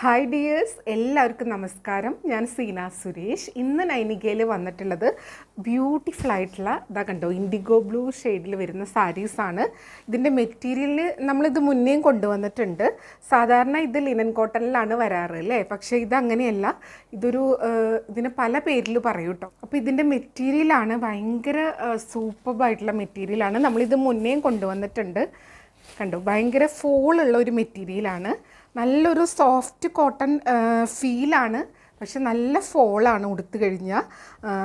Hi dears, എല്ലാവർക്കും നമസ്കാരം. ഞാൻ സീന സുരേഷ്. ഇന്ന് നൈനികയിൽ വന്നിട്ടുള്ളത് ബ്യൂട്ടിഫുൾ ആയിട്ടുള്ള ഇതാ കണ്ടോ, ഇൻഡിഗോ ബ്ലൂ ഷെയ്ഡിൽ വരുന്ന സാരീസാണ്. ഇതിൻ്റെ മെറ്റീരിയൽ നമ്മളിത് മുന്നേയും കൊണ്ടുവന്നിട്ടുണ്ട്. സാധാരണ ഇത് ലിനൻ കോട്ടണിലാണ് വരാറ് അല്ലേ, പക്ഷേ ഇതങ്ങനെയല്ല. ഇതിന് പല പേരിൽ പറയും കേട്ടോ. അപ്പോൾ ഇതിൻ്റെ മെറ്റീരിയലാണ് ഭയങ്കര സൂപ്പർബായിട്ടുള്ള മെറ്റീരിയലാണ്. നമ്മളിത് മുന്നേയും കൊണ്ടുവന്നിട്ടുണ്ട്. കണ്ടോ, ഭയങ്കര ഫോളുള്ള ഒരു മെറ്റീരിയലാണ്. നല്ലൊരു സോഫ്റ്റ് കോട്ടൺ ഫീലാണ്, പക്ഷെ നല്ല ഫോളാണ്. ഉടുത്തു കഴിഞ്ഞാൽ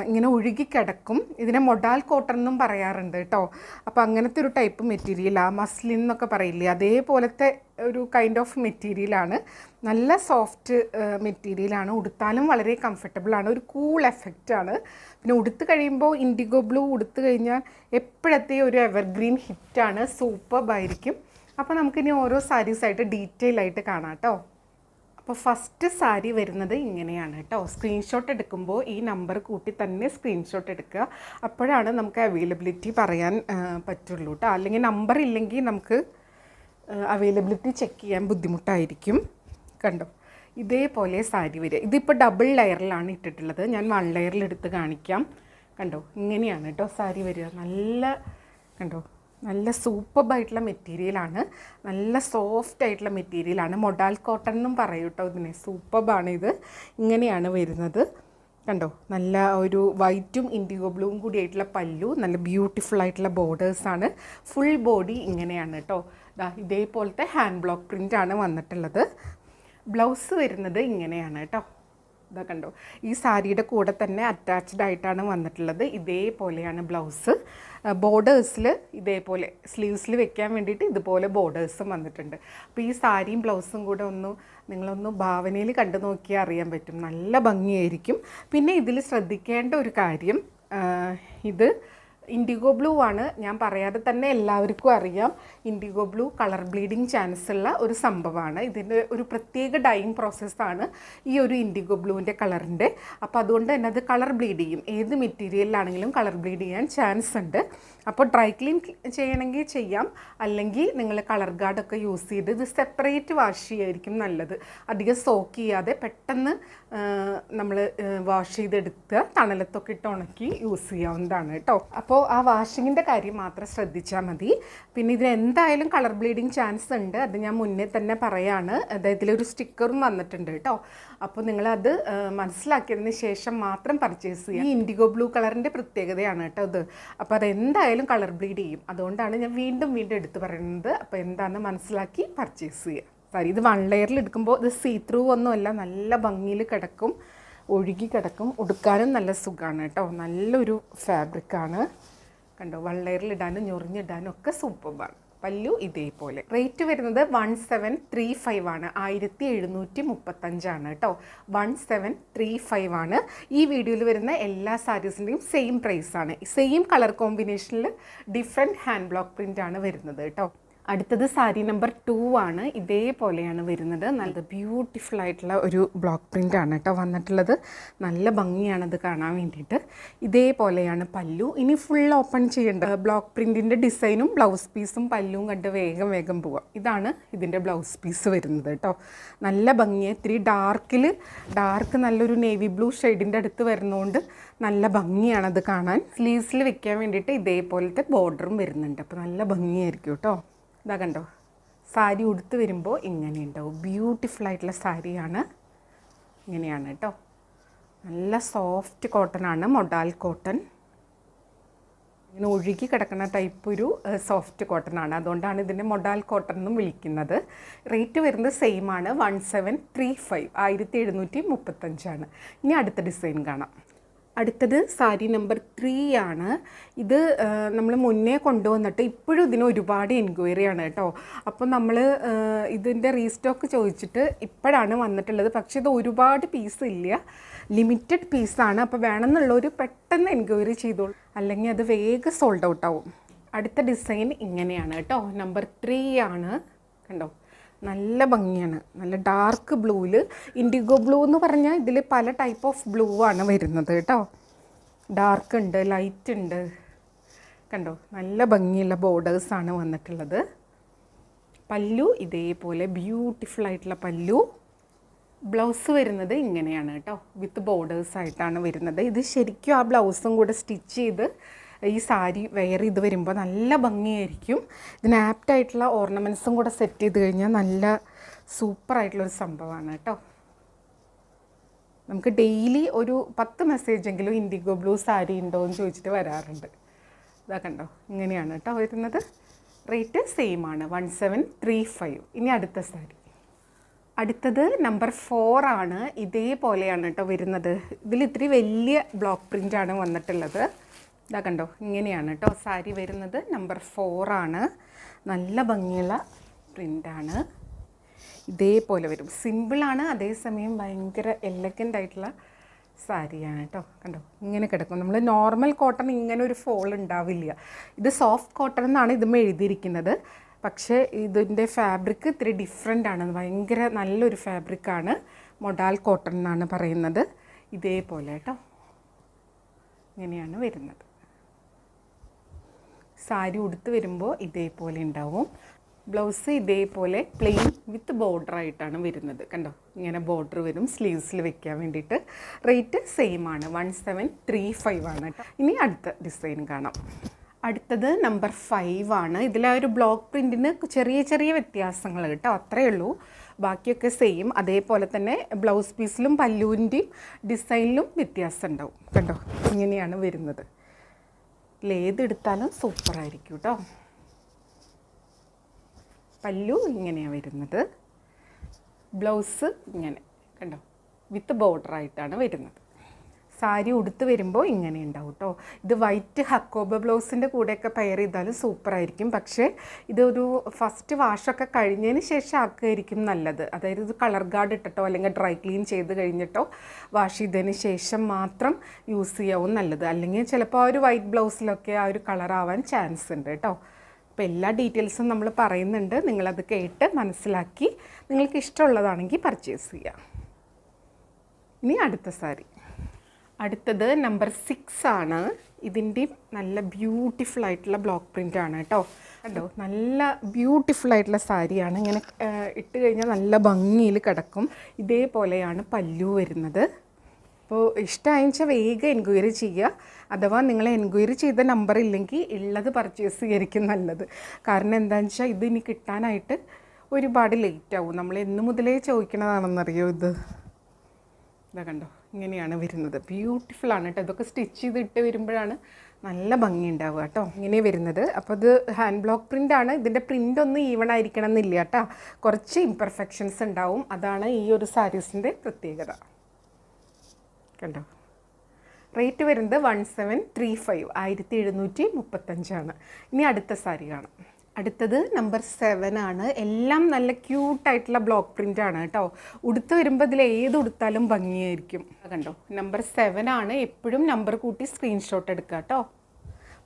ഇങ്ങനെ ഒഴുകിക്കിടക്കും. ഇതിനെ മൊഡാൽ കോട്ടൺ എന്നും പറയാറുണ്ട് കേട്ടോ. അപ്പോൾ അങ്ങനത്തെ ഒരു ടൈപ്പ് മെറ്റീരിയലാണ്. മസ്ലിൻ എന്നൊക്കെ പറയില്ലേ, അതേപോലത്തെ ഒരു കൈൻഡ് ഓഫ് മെറ്റീരിയലാണ്. നല്ല സോഫ്റ്റ് മെറ്റീരിയലാണ്. ഉടുത്താലും വളരെ കംഫർട്ടബിളാണ്. ഒരു കൂൾ എഫക്റ്റാണ്. പിന്നെ ഉടുത്ത് കഴിയുമ്പോൾ ഇൻഡിഗോ ബ്ലൂ ഉടുത്തു കഴിഞ്ഞാൽ എപ്പോഴത്തെ ഒരു എവർഗ്രീൻ ഹിറ്റാണ്. സൂപ്പർബായിരിക്കും. അപ്പോൾ നമുക്കിനി ഓരോ സാരീസായിട്ട് ഡീറ്റെയിൽ ആയിട്ട് കാണാം കേട്ടോ. അപ്പോൾ ഫസ്റ്റ് സാരി വരുന്നത് ഇങ്ങനെയാണ് കേട്ടോ. സ്ക്രീൻഷോട്ട് എടുക്കുമ്പോൾ ഈ നമ്പർ കൂട്ടി തന്നെ സ്ക്രീൻഷോട്ട് എടുക്കുക. അപ്പോഴാണ് നമുക്ക് അവൈലബിലിറ്റി പറയാൻ പറ്റുള്ളൂ കേട്ടോ. അല്ലെങ്കിൽ നമ്പർ ഇല്ലെങ്കിൽ നമുക്ക് അവൈലബിലിറ്റി ചെക്ക് ചെയ്യാൻ ബുദ്ധിമുട്ടായിരിക്കും. കണ്ടോ, ഇതേപോലെ സാരി വരിക. ഇതിപ്പോൾ ഡബിൾ ലെയറിലാണ് ഇട്ടിട്ടുള്ളത്. ഞാൻ 1 ലെയറിൽ എടുത്ത് കാണിക്കാം. കണ്ടോ, ഇങ്ങനെയാണ് കേട്ടോ സാരി വരിക. നല്ല സൂപ്പർബായിട്ടുള്ള മെറ്റീരിയലാണ്. നല്ല സോഫ്റ്റ് ആയിട്ടുള്ള മെറ്റീരിയലാണ്. മൊഡാൽ കോട്ടൺ എന്നും പറയും കേട്ടോ ഇതിനെ. സൂപ്പർബാണ് ഇത്. ഇങ്ങനെയാണ് വരുന്നത്. കണ്ടോ, നല്ല ഒരു വൈറ്റും ഇൻഡിഗോ ബ്ലൂവും കൂടി ആയിട്ടുള്ള പല്ലു. നല്ല ബ്യൂട്ടിഫുൾ ആയിട്ടുള്ള ബോർഡേഴ്സാണ്. ഫുൾ ബോഡി ഇങ്ങനെയാണ് കേട്ടോ. ഇതേപോലത്തെ ഹാൻഡ് ബ്ലോക്ക് പ്രിൻ്റാണ് വന്നിട്ടുള്ളത്. ബ്ലൗസ് വരുന്നത് ഇങ്ങനെയാണ് കേട്ടോ. ഇതാ കണ്ടോ, ഈ സാരിയുടെ കൂടെ തന്നെ അറ്റാച്ച്ഡ് ആയിട്ടാണ് വന്നിട്ടുള്ളത്. ഇതേപോലെയാണ് ബ്ലൗസ്. ബോർഡേഴ്സിൽ ഇതേപോലെ സ്ലീവ്സിൽ വെക്കാൻ വേണ്ടിയിട്ട് ഇതുപോലെ ബോർഡേഴ്സും വന്നിട്ടുണ്ട്. അപ്പോൾ ഈ സാരിയും ബ്ലൗസും കൂടെ നിങ്ങളൊന്ന് ഭാവനയിൽ കണ്ടു നോക്കിയാൽ അറിയാൻ പറ്റും. നല്ല ഭംഗിയായിരിക്കും. പിന്നെ ഇതിൽ ശ്രദ്ധിക്കേണ്ട ഒരു കാര്യം, ഇത് ഇൻഡിഗോ ബ്ലൂ ആണ്. ഞാൻ പറയാതെ തന്നെ എല്ലാവർക്കും അറിയാം. IndiGo blue colour bleeding chance ഉള്ള ഒരു സംഭവമാണ്. ഇതിൻ്റെ ഒരു പ്രത്യേക ഡൈയിങ് പ്രോസസ്സാണ് ഈ ഒരു ഇൻഡിഗോ ബ്ലൂവിൻ്റെ കളറിൻ്റെ. അപ്പോൾ അതുകൊണ്ട് തന്നെ അത് കളർ ബ്ലീഡ് ചെയ്യും. ഏത് മെറ്റീരിയലിലാണെങ്കിലും കളർ ബ്ലീഡ് ചെയ്യാൻ ചാൻസ് ഉണ്ട്. അപ്പോൾ ഡ്രൈ ക്ലീൻ ചെയ്യണമെങ്കിൽ ചെയ്യാം, അല്ലെങ്കിൽ നിങ്ങൾ കളർ ഗാർഡൊക്കെ യൂസ് ചെയ്ത് ഇത് സെപ്പറേറ്റ് വാഷ് ചെയ്യായിരിക്കും നല്ലത്. അധികം സോക്ക് ചെയ്യാതെ പെട്ടെന്ന് നമ്മൾ വാഷ് ചെയ്തെടുത്ത് തണലത്തൊക്കെ ഇട്ട് ഉണക്കി യൂസ് ചെയ്യാവുന്നതാണ് കേട്ടോ. അപ്പോൾ ആ വാഷിങ്ങിൻ്റെ കാര്യം മാത്രം ശ്രദ്ധിച്ചാൽ മതി. പിന്നെ ഇതിന് എന്തായാലും കളർ ബ്ലീഡിങ് ചാൻസ് ഉണ്ട്. അത് ഞാൻ മുന്നേ തന്നെ പറയാണ്. അതായത് ഇതിലൊരു സ്റ്റിക്കറും വന്നിട്ടുണ്ട് കേട്ടോ. അപ്പോൾ നിങ്ങളത് മനസ്സിലാക്കിയതിന് ശേഷം മാത്രം പർച്ചേസ് ചെയ്യുക. ഈ ഇൻഡിഗോ ബ്ലൂ കളറിൻ്റെ പ്രത്യേകതയാണ് കേട്ടോ ഇത്. അപ്പോൾ അതെന്തായാലും കളർ ബ്ലീഡ് ചെയ്യും. അതുകൊണ്ടാണ് ഞാൻ വീണ്ടും എടുത്ത് പറയുന്നത്. അപ്പോൾ എന്താണെന്ന് മനസ്സിലാക്കി പർച്ചേസ് ചെയ്യുക. സാരി ഇത് 1 ലെയറിൽ എടുക്കുമ്പോൾ ഇത് സീ ത്രൂ ഒന്നുമല്ല, നല്ല ഭംഗിയിൽ കിടക്കും, ഒഴുകി കിടക്കും. ഉടുക്കാനും നല്ല സുഖമാണ് കേട്ടോ. നല്ലൊരു ഫാബ്രിക്കാണ്. കണ്ടോ, 1 ലെയറിൽ ഇടാനും ഞൊറിഞ്ഞിടാനും ഒക്കെ സൂപ്പർബാണ്. പല്ലു ഇതേപോലെ. റേറ്റ് വരുന്നത് 1735 ആണ്. 1735 കേട്ടോ. 1735 ആണ്. ഈ വീഡിയോയിൽ വരുന്ന എല്ലാ സാരീസിൻ്റെയും സെയിം പ്രൈസാണ്. സെയിം കളർ കോമ്പിനേഷനിൽ ഡിഫറെൻറ്റ് ഹാൻഡ് ബ്ലോക്ക് പ്രിൻ്റാണ് വരുന്നത് കേട്ടോ. അടുത്തത് സാരി നമ്പർ 2 ആണ്. ഇതേപോലെയാണ് വരുന്നത്. നല്ല ബ്യൂട്ടിഫുൾ ആയിട്ടുള്ള ഒരു ബ്ലോക്ക് പ്രിൻ്റാണ് കേട്ടോ വന്നിട്ടുള്ളത്. നല്ല ഭംഗിയാണത് കാണാൻ വേണ്ടിയിട്ട്. ഇതേപോലെയാണ് പല്ലു. ഇനി ഫുൾ ഓപ്പൺ ചെയ്യേണ്ട ബ്ലോക്ക് പ്രിൻറ്റിൻ്റെ ഡിസൈനും ബ്ലൗസ് പീസും പല്ലുവും കണ്ട് വേഗം പോവാം. ഇതാണ് ഇതിൻ്റെ ബ്ലൗസ് പീസ് വരുന്നത് കേട്ടോ. നല്ല ഭംഗിയാണ്. ഇത്തിരി ഡാർക്ക് നല്ലൊരു നേവി ബ്ലൂ ഷെയ്ഡിൻ്റെ അടുത്ത് വരുന്നതുകൊണ്ട് നല്ല ഭംഗിയാണത് കാണാൻ. സ്ലീവ്സിൽ വെക്കാൻ വേണ്ടിയിട്ട് ഇതേപോലത്തെ ബോർഡറും വരുന്നുണ്ട്. അപ്പോൾ നല്ല ഭംഗിയായിരിക്കും കേട്ടോ. ഇതാ കണ്ടോ, സാരി ഉടുത്ത് വരുമ്പോൾ ഇങ്ങനെ ഉണ്ടാവും. ബ്യൂട്ടിഫുൾ ആയിട്ടുള്ള സാരിയാണ്. ഇങ്ങനെയാണ് കേട്ടോ. നല്ല സോഫ്റ്റ് കോട്ടൺ ആണ്, മൊഡാൽ കോട്ടൺ. ഇങ്ങനെ ഒഴുകി കിടക്കുന്ന ടൈപ്പ് ഒരു സോഫ്റ്റ് കോട്ടൺ ആണ്. അതുകൊണ്ടാണ് ഇതിൻ്റെ മൊഡാൽ കോട്ടൺ എന്നും വിളിക്കുന്നത്. റേറ്റ് വരുന്നത് സെയിം ആണ്. 1735, 1735 ആണ്. ഇനി അടുത്ത ഡിസൈൻ കാണാം. അടുത്തത് സാരി നമ്പർ 3 ആണ്. ഇത് നമ്മൾ മുന്നേ കൊണ്ടുവന്നിട്ട് ഇപ്പോഴും ഇതിന് ഒരുപാട് എൻക്വയറിയാണ് കേട്ടോ. അപ്പോൾ നമ്മൾ ഇതിൻ്റെ റീസ്റ്റോക്ക് ചോദിച്ചിട്ട് ഇപ്പോഴാണ് വന്നിട്ടുള്ളത്. പക്ഷേ ഇത് ഒരുപാട് പീസ് ഇല്ല, ലിമിറ്റഡ് പീസാണ്. അപ്പോൾ വേണമെന്നുള്ളവർ പെട്ടെന്ന് എൻക്വയറി ചെയ്തോളൂ, അല്ലെങ്കിൽ അത് വേഗം സോൾഡ് ഔട്ട് ആവും. അടുത്ത ഡിസൈൻ ഇങ്ങനെയാണ് കേട്ടോ. നമ്പർ 3 ആണ്. കണ്ടോ, നല്ല ഭംഗിയാണ്. നല്ല ഡാർക്ക് ബ്ലൂവിൽ, ഇൻഡിഗോ ബ്ലൂ എന്ന് പറഞ്ഞാൽ ഇതിൽ പല ടൈപ്പ് ഓഫ് ബ്ലൂ ആണ് വരുന്നത് കേട്ടോ. ഡാർക്ക് ഉണ്ട്, ലൈറ്റ് ഉണ്ട്. കണ്ടോ, നല്ല ഭംഗിയുള്ള ബോർഡേഴ്സാണ് വന്നിട്ടുള്ളത്. പല്ലു ഇതേപോലെ ബ്യൂട്ടിഫുൾ ആയിട്ടുള്ള പല്ലു. ബ്ലൗസ് വരുന്നത് ഇങ്ങനെയാണ് കേട്ടോ, വിത്ത് ബോർഡേഴ്സ് ആയിട്ടാണ് വരുന്നത്. ഇത് ശരിക്കും ആ ബ്ലൗസും കൂടെ സ്റ്റിച്ച് ചെയ്ത് ഈ സാരി വെയർ ചെയ്ത് വരുമ്പോൾ നല്ല ഭംഗിയായിരിക്കും. ഇതിന് ആപ്റ്റായിട്ടുള്ള ഓർണമെൻറ്റ്സും കൂടെ സെറ്റ് ചെയ്ത് കഴിഞ്ഞാൽ നല്ല സൂപ്പറായിട്ടുള്ളൊരു സംഭവമാണ് കേട്ടോ. നമുക്ക് ഡെയിലി ഒരു 10 മെസ്സേജെങ്കിലും ഇൻഡിഗോ ബ്ലൂ സാരി ഉണ്ടോ എന്ന് ചോദിച്ചിട്ട് വരാറുണ്ട്. ഇതാ കണ്ടോ, ഇങ്ങനെയാണ് കേട്ടോ വരുന്നത്. റേറ്റ് സെയിം ആണ്, 1735. ഇനി അടുത്ത സാരി, അടുത്തത് നമ്പർ 4 ആണ്. ഇതേപോലെയാണ് കേട്ടോ വരുന്നത്. ഇതിൽ ഇത്തിരി വലിയ ബ്ലോക്ക് പ്രിൻ്റാണ് വന്നിട്ടുള്ളത്. ഇതാ കണ്ടോ, ഇങ്ങനെയാണ് കേട്ടോ സാരി വരുന്നത്. നമ്പർ 4 ആണ്. നല്ല ഭംഗിയുള്ള പ്രിൻ്റാണ്. ഇതേപോലെ വരും, സിമ്പിളാണ്, അതേസമയം ഭയങ്കര എലഗൻ്റ് ആയിട്ടുള്ള സാരിയാണ് കേട്ടോ. കണ്ടോ, ഇങ്ങനെ കിടക്കും. നമ്മൾ നോർമൽ കോട്ടൺ ഇങ്ങനെ ഒരു ഫോൾ ഉണ്ടാവില്ല. ഇത് സോഫ്റ്റ് കോട്ടൺ എന്നാണ് ഇതും എഴുതിയിരിക്കുന്നത്. പക്ഷേ ഇതിൻ്റെ ഫാബ്രിക് ഇത്തിരി ഡിഫറെൻ്റ് ആണ്, ഭയങ്കര നല്ലൊരു ഫാബ്രിക്കാണ്. മൊഡാൽ കോട്ടൺ എന്നാണ് പറയുന്നത്. ഇതേപോലെ കേട്ടോ, ഇങ്ങനെയാണ് വരുന്നത്. സാരി ഉടുത്ത് വരുമ്പോൾ ഇതേപോലെ ഉണ്ടാവും. ബ്ലൗസ് ഇതേപോലെ പ്ലെയിൻ വിത്ത് ബോർഡർ ആയിട്ടാണ് വരുന്നത്. കണ്ടോ, ഇങ്ങനെ ബോർഡർ വരും സ്ലീവ്സിൽ വെക്കാൻ വേണ്ടിയിട്ട്. റേറ്റ് സെയിം ആണ്, 1735 ആണ് കേട്ടോ. ഇനി അടുത്ത ഡിസൈൻ കാണാം. അടുത്തത് നമ്പർ 5 ആണ്. ഇതിലെ ഒരു ബ്ലോക്ക് പ്രിൻറ്റിന് ചെറിയ ചെറിയ വ്യത്യാസങ്ങൾ കേട്ടോ, അത്രയേ ഉള്ളൂ. ബാക്കിയൊക്കെ സെയിം. അതേപോലെ തന്നെ ബ്ലൗസ് പീസിലും പല്ലുവിൻ്റെയും ഡിസൈനിലും വ്യത്യാസം ഉണ്ടാവും. കണ്ടോ, ഇങ്ങനെയാണ് വരുന്നത്. ഇതിലേതെടുത്താലും സൂപ്പറായിരിക്കും കേട്ടോ. പല്ലു ഇങ്ങനെയാണ് വരുന്നത്. ബ്ലൗസ് ഇങ്ങനെ കണ്ടോ, വിത്ത് ബോർഡർ ആയിട്ടാണ് വരുന്നത്. സാരി ഉടുത്ത് വരുമ്പോൾ ഇങ്ങനെ ഉണ്ടാവും കേട്ടോ. ഇത് വൈറ്റ് ഹക്കോബ ബ്ലൗസിൻ്റെ കൂടെയൊക്കെ പെയർ ചെയ്താലും സൂപ്പറായിരിക്കും. പക്ഷേ ഇതൊരു ഫസ്റ്റ് വാഷൊക്കെ കഴിഞ്ഞതിന് ശേഷം ആക്കുകയായിരിക്കും നല്ലത്. അതായത് ഇത് കളർ ഗാർഡ് ഇട്ടിട്ടോ അല്ലെങ്കിൽ ഡ്രൈ ക്ലീൻ ചെയ്ത് കഴിഞ്ഞിട്ടോ വാഷ് ചെയ്തതിന് ശേഷം മാത്രം യൂസ് ചെയ്യാവും നല്ലത്. അല്ലെങ്കിൽ ചിലപ്പോൾ ആ ഒരു വൈറ്റ് ബ്ലൗസിലൊക്കെ ആ ഒരു കളറാവാൻ ചാൻസ് ഉണ്ട് കേട്ടോ. അപ്പോൾ എല്ലാ ഡീറ്റെയിൽസും നമ്മൾ പറയുന്നുണ്ട്. നിങ്ങളത് കേട്ട് മനസ്സിലാക്കി നിങ്ങൾക്ക് ഇഷ്ടമുള്ളതാണെങ്കിൽ പർച്ചേസ് ചെയ്യാം. ഇനി അടുത്ത സാരി, അടുത്തത് നമ്പർ 6 ആണ്. ഇതിൻ്റെ നല്ല ബ്യൂട്ടിഫുൾ ആയിട്ടുള്ള ബ്ലോക്ക് പ്രിൻ്റ് ആണ് കേട്ടോ. കണ്ടോ, നല്ല ബ്യൂട്ടിഫുൾ ആയിട്ടുള്ള സാരിയാണ്. ഇങ്ങനെ ഇട്ട് കഴിഞ്ഞാൽ നല്ല ഭംഗിയിൽ കിടക്കും. ഇതേപോലെയാണ് പല്ലു വരുന്നത്. അപ്പോൾ ഇഷ്ടമായിച്ചാൽ വേഗം എൻക്വയറി ചെയ്യുക. അഥവാ നിങ്ങൾ എൻക്വയറി ചെയ്ത നമ്പർ ഇല്ലെങ്കിൽ ഉള്ളത് പർച്ചേസ് ചെയ്യായിരിക്കും നല്ലത്. കാരണം എന്താണെന്ന് വെച്ചാൽ ഇത് ഇനി കിട്ടാനായിട്ട് ഒരുപാട് ലേറ്റ് ആവും. നമ്മൾ എന്ന് മുതലേ ചോദിക്കണതാണെന്നറിയോ ഇത്. ഇതാ കണ്ടോ, ഇങ്ങനെയാണ് വരുന്നത്. ബ്യൂട്ടിഫുള്ളാണ് കേട്ടോ. ഇതൊക്കെ സ്റ്റിച്ച് ചെയ്തിട്ട് വരുമ്പോഴാണ് നല്ല ഭംഗി ഉണ്ടാവുക കേട്ടോ. ഇങ്ങനെ വരുന്നത്. അപ്പോൾ ഇത് ഹാൻഡ് ബ്ലോക്ക് പ്രിൻ്റാണ്. ഇതിൻ്റെ പ്രിൻ്റ് ഒന്നും ഈവൺ ആയിരിക്കണം എന്നില്ല കേട്ടോ, കുറച്ച് ഇംപെർഫെക്ഷൻസ് ഉണ്ടാവും. അതാണ് ഈ ഒരു സാരീസിൻ്റെ പ്രത്യേകത. കണ്ടോ, റേറ്റ് വരുന്നത് 1735, 1735. ഇനി അടുത്ത സാരി കാണാം. അടുത്തത് നമ്പർ 7 ആണ്. എല്ലാം നല്ല ക്യൂട്ടായിട്ടുള്ള ബ്ലോക്ക് പ്രിൻ്റാണ് കേട്ടോ. ഉടുത്ത് വരുമ്പോൾ ഇതിൽ ഏത് ഉടുത്താലും ഭംഗിയായിരിക്കും. കണ്ടോ, നമ്പർ 7 ആണ്. എപ്പോഴും നമ്പർ കൂട്ടി സ്ക്രീൻഷോട്ട് എടുക്കുക കേട്ടോ.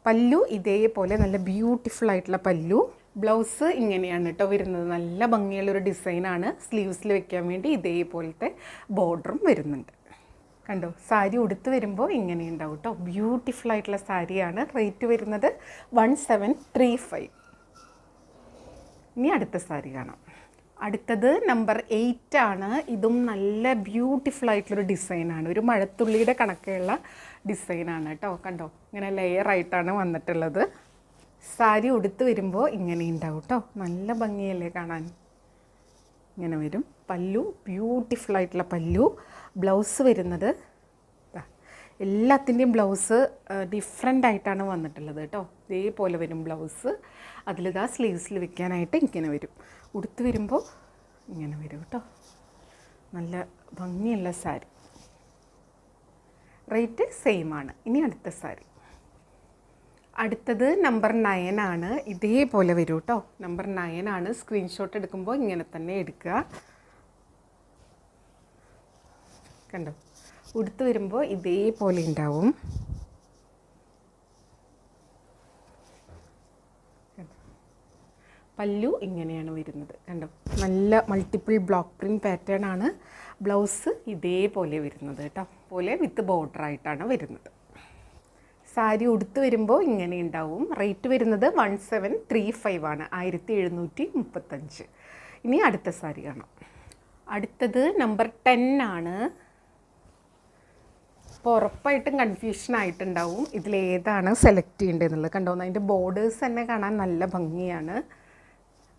പല്ലു ഇതേപോലെ നല്ല ബ്യൂട്ടിഫുൾ ആയിട്ടുള്ള പല്ലു. ബ്ലൗസ് ഇങ്ങനെയാണ് കേട്ടോ വരുന്നത്. നല്ല ഭംഗിയുള്ളൊരു ഡിസൈനാണ്. സ്ലീവ്സിൽ വെക്കാൻ വേണ്ടി ഇതേപോലത്തെ ബോർഡറും വരുന്നുണ്ട്. കണ്ടോ, സാരി ഉടുത്ത് വരുമ്പോൾ ഇങ്ങനെ ഉണ്ടാവും കേട്ടോ. ബ്യൂട്ടിഫുൾ ആയിട്ടുള്ള സാരിയാണ്. റേറ്റ് വരുന്നത് 1735. ഇനി അടുത്ത സാരി കാണാം. അടുത്തത് നമ്പർ 8 ആണ്. ഇതും നല്ല ബ്യൂട്ടിഫുൾ ആയിട്ടുള്ളൊരു ഡിസൈനാണ്. ഒരു മഴത്തുള്ളിയുടെ കണക്കുള്ള ഡിസൈനാണ് കേട്ടോ. കണ്ടോ, ഇങ്ങനെ ലെയർ ആയിട്ടാണ് വന്നിട്ടുള്ളത്. സാരി ഉടുത്ത് വരുമ്പോൾ ഇങ്ങനെ ഉണ്ടാവും കേട്ടോ. നല്ല ഭംഗിയല്ലേ കാണാൻ. ഇങ്ങനെ വരും. പല്ലു ബ്യൂട്ടിഫുൾ ആയിട്ടുള്ള പല്ലു. ബ്ലൗസ് വരുന്നത് എല്ലാത്തിൻ്റെയും ബ്ലൗസ് ഡിഫറെൻ്റ് ആയിട്ടാണ് വന്നിട്ടുള്ളത് കേട്ടോ. ഇതേപോലെ വരും ബ്ലൗസ്. അതിലിതാ സ്ലീവ്സിൽ വെക്കാനായിട്ട് ഇങ്ങനെ വരും. ഉടുത്ത് വരുമ്പോൾ ഇങ്ങനെ വരും കേട്ടോ. നല്ല ഭംഗിയുള്ള സാരി. റേറ്റ് സെയിം ആണ്. ഇനി അടുത്ത സാരി, അടുത്തത് നമ്പർ 9 ആണ്. ഇതേപോലെ വരും കേട്ടോ. നമ്പർ 9 ആണ്. സ്ക്രീൻഷോട്ട് എടുക്കുമ്പോൾ ഇങ്ങനെ തന്നെ എടുക്കുക. കണ്ടോ, ഉടുത്ത് വരുമ്പോൾ ഇതേപോലെ ഉണ്ടാവും. പല്ലു ഇങ്ങനെയാണ് വരുന്നത്. കണ്ടോ, നല്ല മൾട്ടിപ്പിൾ ബ്ലോക്ക് പ്രിൻറ്റ് പാറ്റേൺ ആണ്. ബ്ലൗസ് ഇതേപോലെ വരുന്നത് കേട്ടോ. പോലെ വിത്ത് ബോർഡർ ആയിട്ടാണ് വരുന്നത്. സാരി ഉടുത്ത് വരുമ്പോൾ ഇങ്ങനെ ഉണ്ടാവും. റേറ്റ് വരുന്നത് 1735 ആണ്, 1735. ഇനി അടുത്ത സാരി കാണാം. അടുത്തത് നമ്പർ 10 ആണ്. അപ്പോൾ ഉറപ്പായിട്ടും കൺഫ്യൂഷൻ ആയിട്ടുണ്ടാവും ഇതിലേതാണ് സെലക്ട് ചെയ്യേണ്ടതെന്നുള്ളത്. കണ്ടോ, അതിൻ്റെ ബോർഡേഴ്സ് തന്നെ കാണാൻ നല്ല ഭംഗിയാണ്.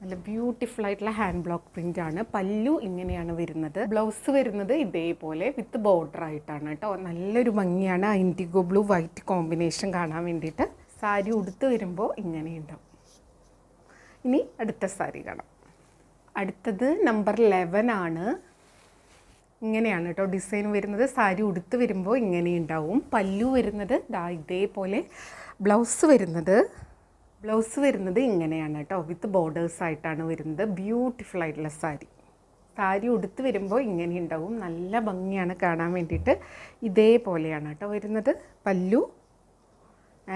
നല്ല ബ്യൂട്ടിഫുൾ ആയിട്ടുള്ള ഹാൻഡ് ബ്ലോക്ക് പ്രിൻ്റ് ആണ്. പല്ലു ഇങ്ങനെയാണ് വരുന്നത്. ബ്ലൗസ് വരുന്നത് ഇതേപോലെ വിത്ത് ബോർഡർ ആയിട്ടാണ് കേട്ടോ. നല്ലൊരു ഭംഗിയാണ്. ആ ഇൻഡിഗോ ബ്ലൂ വൈറ്റ് കോമ്പിനേഷൻ കാണാൻ വേണ്ടിയിട്ട്. സാരി ഉടുത്ത് വരുമ്പോൾ ഇങ്ങനെയുണ്ടാവും. ഇനി അടുത്ത സാരി കാണാം. അടുത്തത് നമ്പർ 11 ആണ്. ഇങ്ങനെയാണ് കേട്ടോ ഡിസൈൻ വരുന്നത്. സാരി ഉടുത്ത് വരുമ്പോൾ ഇങ്ങനെയുണ്ടാവും. പല്ലു വരുന്നത് ഇതേപോലെ. ബ്ലൗസ് വരുന്നത് ഇങ്ങനെയാണ് കേട്ടോ. വിത്ത് ബോർഡേഴ്സ് ആയിട്ടാണ് വരുന്നത്. ബ്യൂട്ടിഫുൾ ആയിട്ടുള്ള സാരി ഉടുത്ത് വരുമ്പോൾ ഇങ്ങനെ ഉണ്ടാവും. നല്ല ഭംഗിയാണ് കാണാൻ വേണ്ടിയിട്ട്. ഇതേപോലെയാണ് കേട്ടോ വരുന്നത്. പല്ലു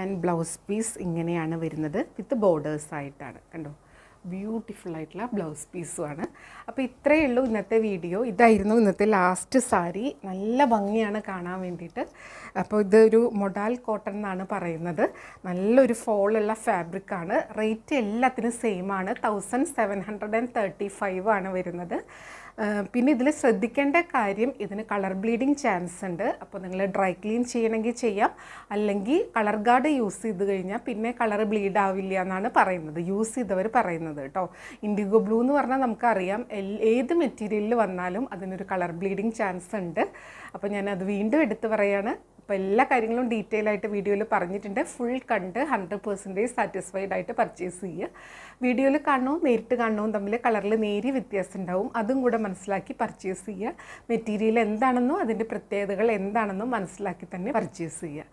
ആൻഡ് ബ്ലൗസ് പീസ് ഇങ്ങനെയാണ് വരുന്നത്. വിത്ത് ബോർഡേഴ്സ് ആയിട്ടാണ്. കണ്ടോ, ബ്യൂട്ടിഫുൾ ആയിട്ടുള്ള ബ്ലൗസ് പീസുമാണ്. അപ്പോൾ ഇത്രയേ ഉള്ളൂ ഇന്നത്തെ വീഡിയോ. ഇതായിരുന്നു ഇന്നത്തെ ലാസ്റ്റ് സാരി. നല്ല ഭംഗിയാണ് കാണാൻ വേണ്ടിയിട്ട്. അപ്പോൾ ഇതൊരു മൊഡാൽ കോട്ടൺ എന്നാണ് പറയുന്നത്. നല്ലൊരു ഫോളുള്ള ഫാബ്രിക്കാണ്. റേറ്റ് എല്ലാത്തിനും സെയിം ആണ്. 1735 ആണ് വരുന്നത്. പിന്നെ ഇതിൽ ശ്രദ്ധിക്കേണ്ട കാര്യം, ഇതിന് കളർ ബ്ലീഡിങ് ചാൻസ് ഉണ്ട്. അപ്പോൾ നിങ്ങൾ ഡ്രൈ ക്ലീൻ ചെയ്യണമെങ്കിൽ ചെയ്യാം, അല്ലെങ്കിൽ കളർ ഗാർഡ് യൂസ് ചെയ്ത് കഴിഞ്ഞാൽ പിന്നെ കളർ ബ്ലീഡ് ആവില്ല എന്നാണ് പറയുന്നത്, യൂസ് ചെയ്തവർ പറയുന്നത് കേട്ടോ. ഇൻഡിഗോ ബ്ലൂ എന്ന് പറഞ്ഞാൽ നമുക്കറിയാം ഏത് മെറ്റീരിയലിൽ വന്നാലും അതിനൊരു കളർ ബ്ലീഡിങ് ചാൻസ് ഉണ്ട്. അപ്പോൾ ഞാനത് വീണ്ടും എടുത്ത് പറയുകയാണ്. അപ്പോൾ എല്ലാ കാര്യങ്ങളും ഡീറ്റെയിൽ ആയിട്ട് വീഡിയോയിൽ പറഞ്ഞിട്ടുണ്ട്. ഫുൾ കണ്ട് 100% സാറ്റിസ്ഫൈഡ് ആയിട്ട് പർച്ചേസ് ചെയ്യുക. വീഡിയോയിൽ കാണണവും നേരിട്ട് കാണണവും തമ്മിൽ കളറിൽ നേരിയ വ്യത്യാസം ഉണ്ടാവും. അതും കൂടെ മനസ്സിലാക്കി പർച്ചേസ് ചെയ്യുക. മെറ്റീരിയൽ എന്താണെന്നോ അതിൻ്റെ പ്രത്യേകതകൾ എന്താണെന്നോ മനസ്സിലാക്കി തന്നെ പർച്ചേസ് ചെയ്യുക.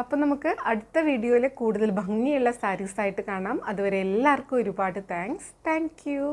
അപ്പോൾ നമുക്ക് അടുത്ത വീഡിയോയിൽ കൂടുതൽ ഭംഗിയുള്ള സാരീസായിട്ട് കാണാം. അതുവരെ എല്ലാവർക്കും ഒരുപാട് താങ്ക്സ്. Thank you.